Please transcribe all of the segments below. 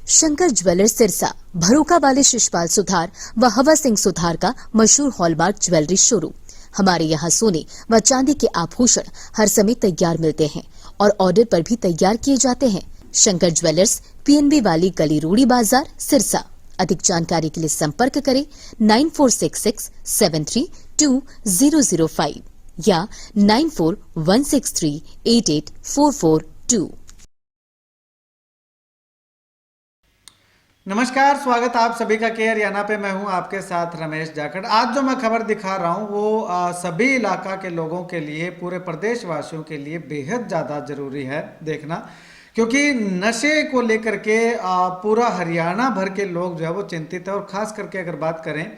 Shankar jewellers Sirsa, भरोका वाले शिशपाल सुथार व हवा सिंह सुथार का मशहूर हॉलमार्क ज्वेलरी शोरूम। हमारे यहाँ सोने व चांदी के आभूषण हर समय तैयार मिलते हैं और ऑर्डर पर भी तैयार किए जाते हैं। शंकर ज्वेलर्स, पीएनबी वाली गली, रूड़ी बाजार, सिरसा। अधिक जानकारी के लिए संपर्क करें 9466732005 या 9416388442। नमस्कार, स्वागत आप सभी का केयर याना पे। मैं हूं आपके साथ रमेश जाखड़। आज जो मैं खबर दिखा रहा हूं वो सभी इलाका के लोगों के लिए, पूरे प्रदेश वासियों के लिए बेहद ज़्यादा ज़रूरी है देखना, क्योंकि नशे को लेकर के पूरा हरियाणा भर के लोग जो है वो चिंतित है। और ख़ास करके अगर बात करें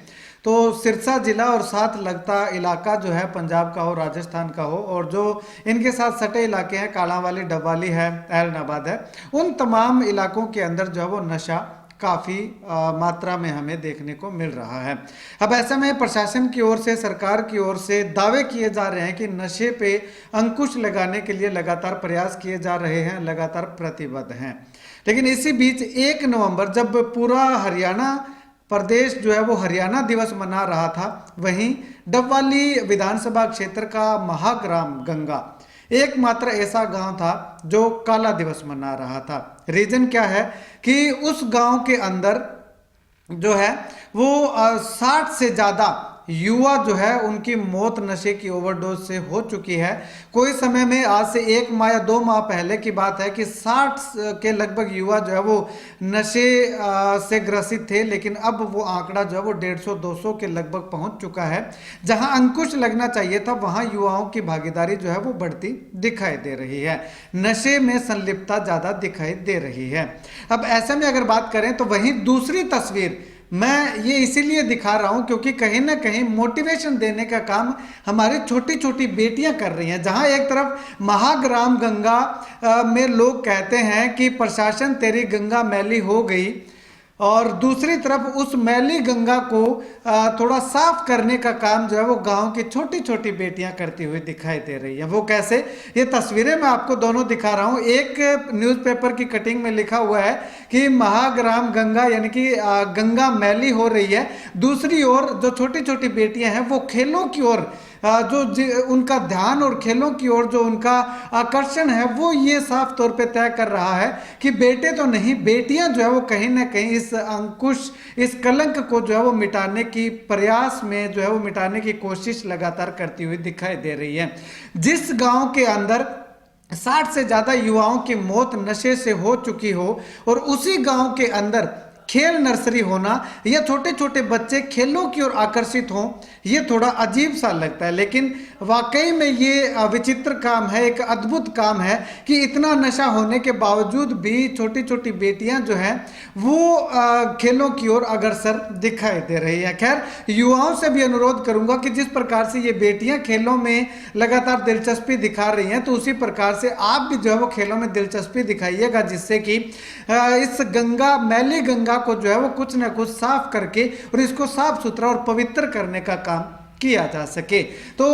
तो सिरसा जिला और साथ लगता इलाका जो है पंजाब का हो, राजस्थान का हो, और जो इनके साथ सटे इलाके हैं, कालांवाली, डबवाली है, ऐलनाबाद है, उन तमाम इलाकों के अंदर जो है वो नशा काफ़ी मात्रा में हमें देखने को मिल रहा है। अब ऐसे में प्रशासन की ओर से, सरकार की ओर से दावे किए जा रहे हैं कि नशे पे अंकुश लगाने के लिए लगातार प्रयास किए जा रहे हैं, लगातार प्रतिबद्ध हैं। लेकिन इसी बीच 1 नवंबर जब पूरा हरियाणा प्रदेश जो है वो हरियाणा दिवस मना रहा था, वहीं डबवाली विधानसभा क्षेत्र का महाग्राम गंगा एकमात्र ऐसा गांव था जो काला दिवस मना रहा था। रीजन क्या है कि उस गांव के अंदर जो है वो 60 से ज़्यादा युवा जो है उनकी मौत नशे की ओवरडोज से हो चुकी है। कोई समय में, आज से 1 माह या 2 माह पहले की बात है कि 60 के लगभग युवा जो है वो नशे से ग्रसित थे, लेकिन अब वो आंकड़ा जो है वो 150-200 के लगभग पहुंच चुका है। जहां अंकुश लगना चाहिए था वहां युवाओं की भागीदारी जो है वो बढ़ती दिखाई दे रही है, नशे में संलिप्तता ज़्यादा दिखाई दे रही है। अब ऐसे में अगर बात करें तो वहीं दूसरी तस्वीर मैं ये इसीलिए दिखा रहा हूं क्योंकि कहीं ना कहीं मोटिवेशन देने का काम हमारी छोटी छोटी बेटियां कर रही हैं। जहां एक तरफ महाग्राम गंगा में लोग कहते हैं कि प्रशासन तेरी गंगा मैली हो गई, और दूसरी तरफ उस मैली गंगा को थोड़ा साफ करने का काम जो है वो गांव की छोटी छोटी बेटियां करती हुई दिखाई दे रही हैं। वो कैसे, ये तस्वीरें मैं आपको दोनों दिखा रहा हूं। एक न्यूज़पेपर की कटिंग में लिखा हुआ है कि महाग्राम गंगा यानी कि गंगा मैली हो रही है। दूसरी ओर जो छोटी छोटी बेटियां हैं वो खेलों की ओर जो उनका ध्यान और खेलों की ओर जो उनका आकर्षण है वो ये साफ तौर पे तय कर रहा है कि बेटे तो नहीं, बेटियां जो है वो कहीं ना कहीं इस अंकुश, इस कलंक को जो है वो मिटाने की प्रयास में जो है वो मिटाने की कोशिश लगातार करती हुई दिखाई दे रही है। जिस गांव के अंदर 60 से ज़्यादा युवाओं की मौत नशे से हो चुकी हो और उसी गांव के अंदर खेल नर्सरी होना या छोटे छोटे बच्चे खेलों की ओर आकर्षित हों, ये थोड़ा अजीब सा लगता है। लेकिन वाकई में ये विचित्र काम है, एक अद्भुत काम है कि इतना नशा होने के बावजूद भी छोटी छोटी बेटियां जो हैं वो खेलों की ओर अग्रसर दिखाई दे रही है। खैर, युवाओं से भी अनुरोध करूंगा कि जिस प्रकार से ये बेटियां खेलों में लगातार दिलचस्पी दिखा रही हैं, तो उसी प्रकार से आप भी जो है वो खेलों में दिलचस्पी दिखाइएगा, जिससे कि इस गंगा, मैली गंगा को जो है वो कुछ ना कुछ साफ करके और इसको साफ सुथरा और पवित्र करने का काम किया जा सके। तो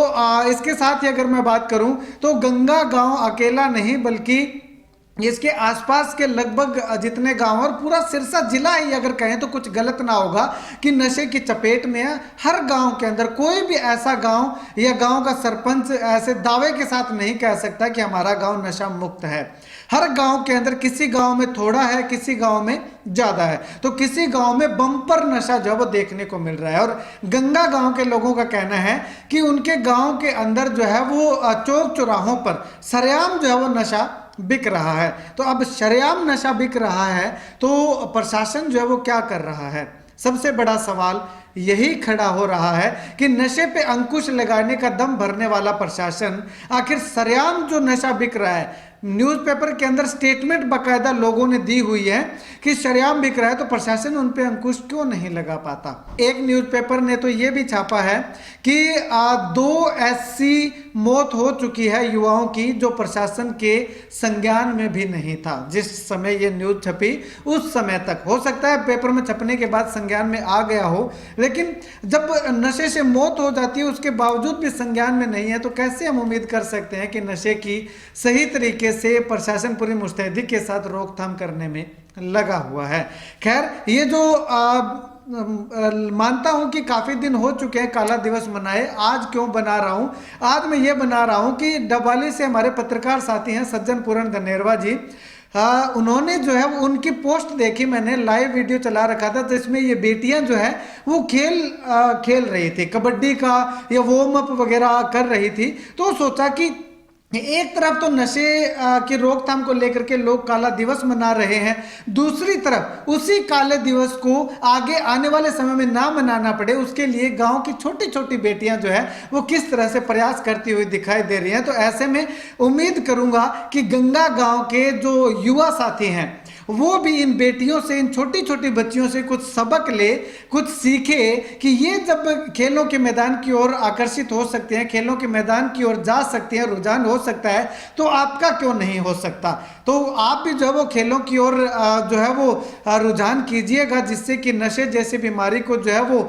इसके साथ ही अगर मैं बात करूं तो गंगा गांव अकेला नहीं बल्कि इसके आसपास के लगभग जितने गांव और पूरा सिरसा जिला ही अगर कहें तो कुछ गलत ना होगा कि नशे की चपेट में है। हर गांव के अंदर कोई भी ऐसा गांव या गांव का सरपंच ऐसे दावे के साथ नहीं कह सकता कि हमारा गांव नशा मुक्त है। हर गांव के अंदर किसी गांव में थोड़ा है, किसी गांव में ज़्यादा है, तो किसी गांव में बम्पर नशा जो है वो देखने को मिल रहा है। और गंगा गांव के लोगों का कहना है कि उनके गांव के अंदर जो है वो चौक चौराहों पर सरेआम जो है वो नशा बिक रहा है। तो अब शरेआम नशा बिक रहा है तो प्रशासन जो है वो क्या कर रहा है? सबसे बड़ा सवाल यही खड़ा हो रहा है कि नशे पे अंकुश लगाने का दम भरने वाला प्रशासन आखिर सरेआम जो नशा बिक रहा है, न्यूज़पेपर के अंदर स्टेटमेंट बाकायदा लोगों ने दी हुई है कि शरेआम बिक रहा है, तो प्रशासन उन पे अंकुश क्यों नहीं लगा पाता? एक न्यूज़पेपर ने तो ये भी छापा है कि 2 ऐसी मौत हो चुकी है युवाओं की जो प्रशासन के संज्ञान में भी नहीं था। जिस समय ये न्यूज़ छपी उस समय तक, हो सकता है पेपर में छपने के बाद संज्ञान में आ गया हो, लेकिन जब नशे से मौत हो जाती है उसके बावजूद भी संज्ञान में नहीं है, तो कैसे हम उम्मीद कर सकते हैं कि नशे की सही तरीके से प्रशासन पूरी मुस्तैदी के साथ रोकथाम करने में लगा हुआ है। खैर, ये जो मानता हूं कि काफी दिन हो चुके हैं काला दिवस मनाए, आज क्यों बना रहा हूं? आज मैं ये बना रहा हूं कि डबवाली से हमारे पत्रकार साथी हैं सज्जन पूरन धनेरवा जी, उन्होंने जो है उनकी पोस्ट देखी, मैंने लाइव वीडियो चला रखा था जिसमें ये बेटियां जो है वो खेल रही थी, कबड्डी का या वार्म अप वगैरह कर रही थी। तो सोचा कि एक तरफ तो नशे की रोकथाम को लेकर के लोग काला दिवस मना रहे हैं, दूसरी तरफ उसी काले दिवस को आगे आने वाले समय में ना मनाना पड़े उसके लिए गांव की छोटी छोटी बेटियां जो है वो किस तरह से प्रयास करती हुई दिखाई दे रही हैं। तो ऐसे में उम्मीद करूंगा कि गंगा गांव के जो युवा साथी हैं वो भी इन बेटियों से, इन छोटी छोटी बच्चियों से कुछ सबक ले, कुछ सीखे कि ये जब खेलों के मैदान की ओर आकर्षित हो सकते हैं, खेलों के मैदान की ओर जा सकते हैं, रुझान हो सकता है, तो आपका क्यों नहीं हो सकता। तो आप भी जो है वो खेलों की ओर जो है वो रुझान कीजिएगा, जिससे कि नशे जैसी बीमारी को जो है वो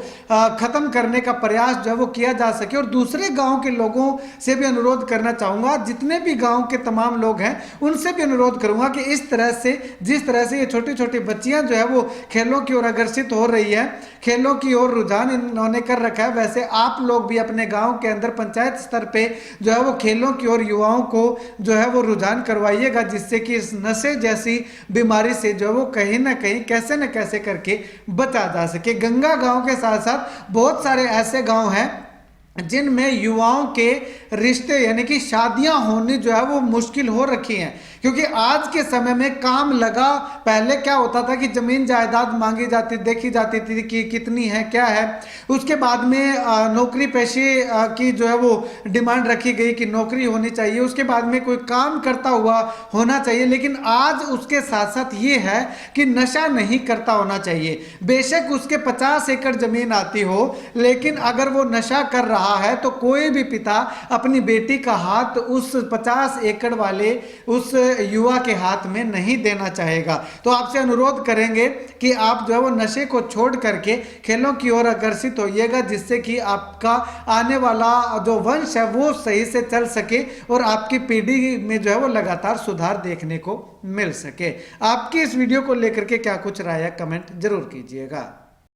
खत्म करने का प्रयास जो है वो किया जा सके। और दूसरे गाँव के लोगों से भी अनुरोध करना चाहूँगा, जितने भी गाँव के तमाम लोग हैं उनसे भी अनुरोध करूँगा कि इस तरह से, जिस तरह से ये छोटी छोटी बच्चियां जो है वो खेलों की ओर आकर्षित हो रही है, खेलों की ओर रुझान इन्होंने कर रखा है, वैसे आप लोग भी अपने गांव के अंदर पंचायत स्तर पे जो है वो खेलों की ओर युवाओं को जो है वो रुझान करवाइएगा, जिससे कि इस नशे जैसी बीमारी से जो है वो कहीं ना कहीं कैसे न कैसे करके बचा जा सके। गंगा गांव के साथ साथ बहुत सारे ऐसे गांव हैं जिनमें युवाओं के रिश्ते यानी कि शादियां होनी जो है वो मुश्किल हो रखी हैं, क्योंकि आज के समय में काम लगा। पहले क्या होता था कि जमीन जायदाद मांगी जाती, देखी जाती थी कि कितनी है, क्या है, उसके बाद में नौकरी पेशे की जो है वो डिमांड रखी गई कि नौकरी होनी चाहिए, उसके बाद में कोई काम करता हुआ होना चाहिए। लेकिन आज उसके साथ साथ ये है कि नशा नहीं करता होना चाहिए। बेशक उसके 50 एकड़ जमीन आती हो, लेकिन अगर वो नशा कर रहा है तो कोई भी पिता अपनी बेटी का हाथ उस 50 एकड़ वाले उस युवा के हाथ में नहीं देना चाहेगा। तो आपसे अनुरोध करेंगे कि आप जो है वो नशे को छोड़ करके खेलों की ओर आकर्षित होइएगा, जिससे कि आपका आने वाला जो वंश है वो सही से चल सके और आपकी पीढ़ी में जो है वो लगातार सुधार देखने को मिल सके। आपकी इस वीडियो को लेकर के क्या कुछ राय है, कमेंट जरूर कीजिएगा।